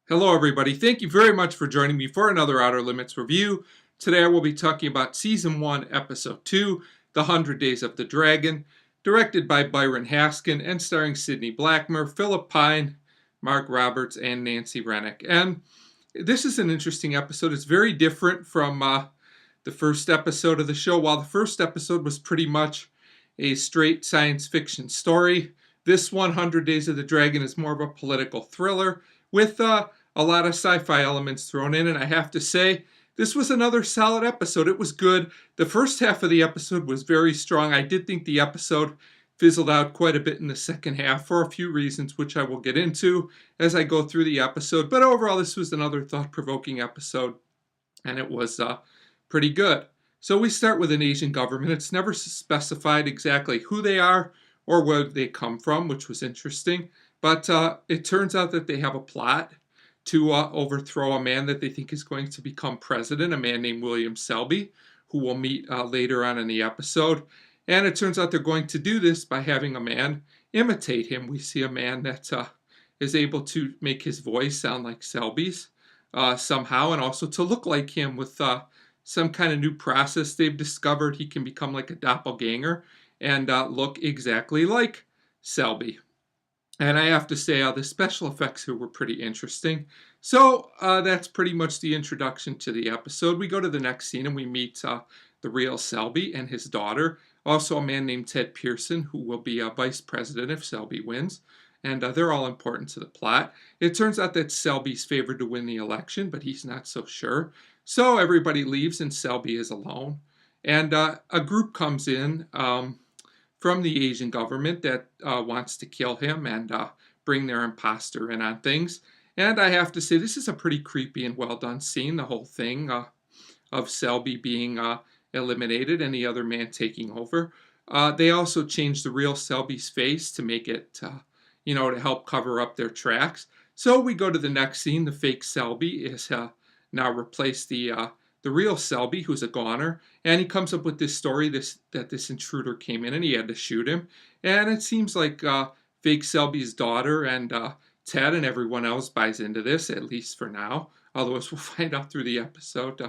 Hello, everybody. Thank you very much for joining me for another Outer Limits review. Today I will be talking about Season 1, Episode 2, The 100 Days of the Dragon, directed by Byron Haskin and starring Sidney Blackmer, Phillip Pine, Mark Roberts, and Nancy Rennick. And this is an interesting episode. It's very different from the first episode of the show. While the first episode was pretty much a straight science fiction story, this 100 Days of the Dragon is more of a political thriller with a lot of sci-fi elements thrown in, and I have to say, this was another solid episode. It was good. The first half of the episode was very strong. I did think the episode fizzled out quite a bit in the second half for a few reasons, which I will get into as I go through the episode. But overall, this was another thought-provoking episode, and it was pretty good. So we start with an Asian government. It's never specified exactly who they are or where they come from, which was interesting. But it turns out that they have a plot to overthrow a man that they think is going to become president, a man named William Selby, who we'll meet later on in the episode. And it turns out they're going to do this by having a man imitate him. We see a man that is able to make his voice sound like Selby's somehow, and also to look like him with some kind of new process they've discovered. He can become like a doppelganger and look exactly like Selby. And I have to say, the special effects here were pretty interesting. So that's pretty much the introduction to the episode. We go to the next scene and we meet the real Selby and his daughter. Also a man named Ted Pearson, who will be vice president if Selby wins. And they're all important to the plot. It turns out that Selby's favored to win the election, but he's not so sure. So everybody leaves and Selby is alone. And a group comes in from the Asian government that wants to kill him and bring their imposter in on things. And I have to say, this is a pretty creepy and well done scene, the whole thing of Selby being eliminated and the other man taking over. They also changed the real Selby's face to make it, to help cover up their tracks. So we go to the next scene. The fake Selby is now replaced the real Selby, who's a goner, and he comes up with this story that this intruder came in and he had to shoot him. And it seems like fake Selby's daughter and Ted and everyone else buys into this, at least for now. Although, as we'll find out through the episode,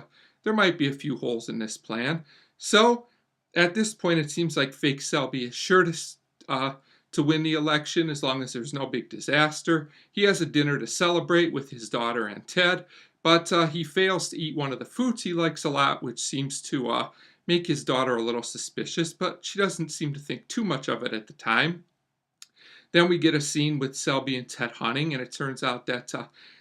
there might be a few holes in this plan. So, at this point, it seems like fake Selby is sure to win the election as long as there's no big disaster. He has a dinner to celebrate with his daughter and Ted, but he fails to eat one of the foods he likes a lot, which seems to make his daughter a little suspicious, but she doesn't seem to think too much of it at the time. Then we get a scene with Selby and Ted hunting, and it turns out that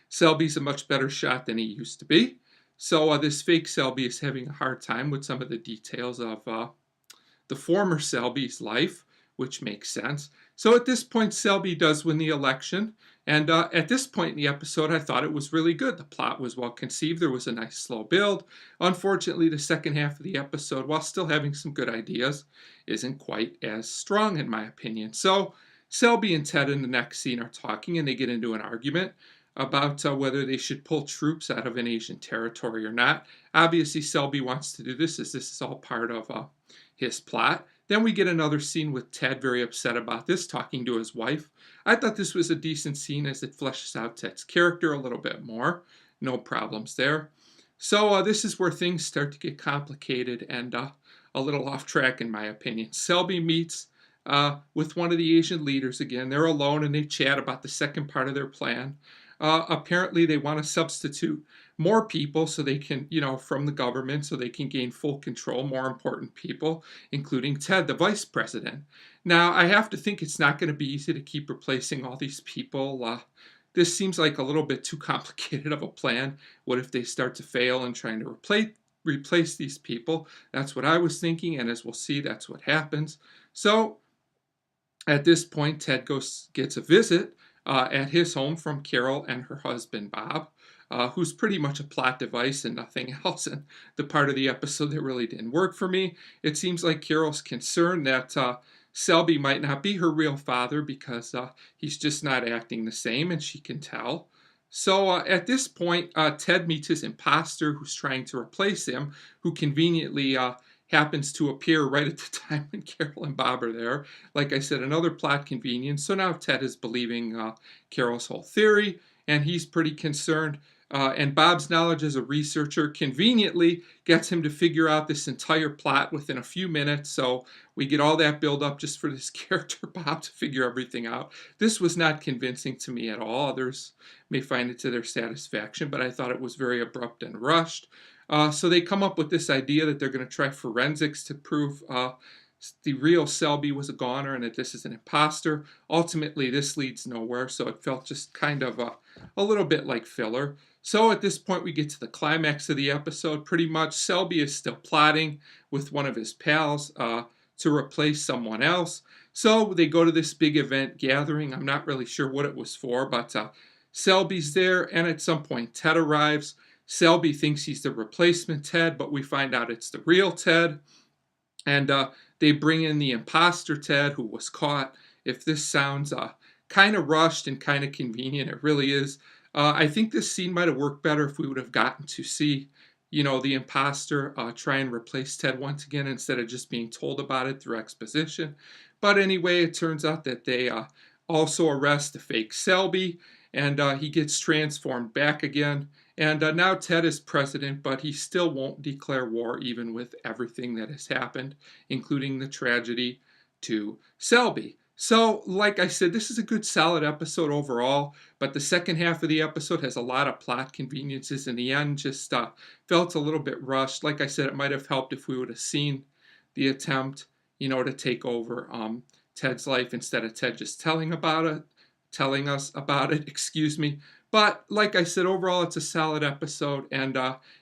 Selby's a much better shot than he used to be. So this fake Selby is having a hard time with some of the details of the former Selby's life, which makes sense. So at this point, Selby does win the election. And at this point in the episode, I thought it was really good. The plot was well conceived. There was a nice slow build. Unfortunately, the second half of the episode, while still having some good ideas, isn't quite as strong in my opinion. So Selby and Ted in the next scene are talking and they get into an argument about whether they should pull troops out of an Asian territory or not. Obviously, Selby wants to do this as this is all part of his plot. Then we get another scene with Ted very upset about this, talking to his wife. I thought this was a decent scene as it fleshes out Ted's character a little bit more. No problems there. So this is where things start to get complicated and a little off track in my opinion. Selby meets with one of the Asian leaders again. They're alone and they chat about the second part of their plan. Apparently they want to substitute more people so they can, from the government so they can gain full control, more important people, including Ted, the vice president. Now, I have to think it's not going to be easy to keep replacing all these people. This seems like a little bit too complicated of a plan. What if they start to fail in trying to replace these people? That's what I was thinking, and as we'll see, that's what happens. So, at this point, Ted gets a visit at his home from Carol and her husband, Bob, who's pretty much a plot device and nothing else. And the part of the episode that really didn't work for me, it seems like Carol's concerned that Selby might not be her real father because he's just not acting the same, and she can tell. So at this point, Ted meets his imposter who's trying to replace him, who conveniently happens to appear right at the time when Carol and Bob are there. Like I said, another plot convenience. So now Ted is believing Carol's whole theory, and he's pretty concerned. And Bob's knowledge as a researcher conveniently gets him to figure out this entire plot within a few minutes. So we get all that build up just for this character Bob to figure everything out. This was not convincing to me at all. Others may find it to their satisfaction, but I thought it was very abrupt and rushed. So they come up with this idea that they're going to try forensics to prove the real Selby was a goner and that this is an imposter. Ultimately, this leads nowhere, so it felt just kind of a little bit like filler. So at this point, we get to the climax of the episode. Pretty much, Selby is still plotting with one of his pals to replace someone else. So they go to this big event gathering. I'm not really sure what it was for, but Selby's there, and at some point, Ted arrives. Selby thinks he's the replacement Ted, but we find out it's the real Ted. And they bring in the imposter Ted, who was caught. If this sounds kind of rushed and kind of convenient, it really is. I think this scene might have worked better if we would have gotten to see, the imposter try and replace Ted once again instead of just being told about it through exposition. But anyway, it turns out that they also arrest the fake Selby, and he gets transformed back again. And now Ted is president, but he still won't declare war even with everything that has happened, including the tragedy to Selby. So, like I said, this is a good solid episode overall, but the second half of the episode has a lot of plot conveniences, and the end just felt a little bit rushed. Like I said, it might have helped if we would have seen the attempt, to take over Ted's life instead of Ted just telling us about it, excuse me. But like I said, overall, it's a solid episode, and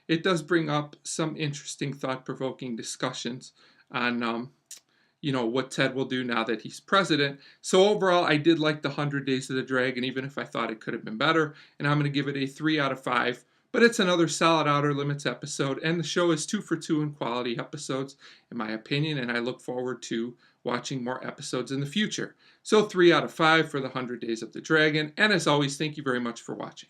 it does bring up some interesting, thought-provoking discussions on what Ted will do now that he's president. So overall, I did like the 100 Days of the Dragon, even if I thought it could have been better. And I'm going to give it a 3 out of 5. But it's another solid Outer Limits episode, and the show is 2 for 2 in quality episodes, in my opinion, and I look forward to watching more episodes in the future. So 3 out of 5 for the 100 Days of the Dragon, and as always, thank you very much for watching.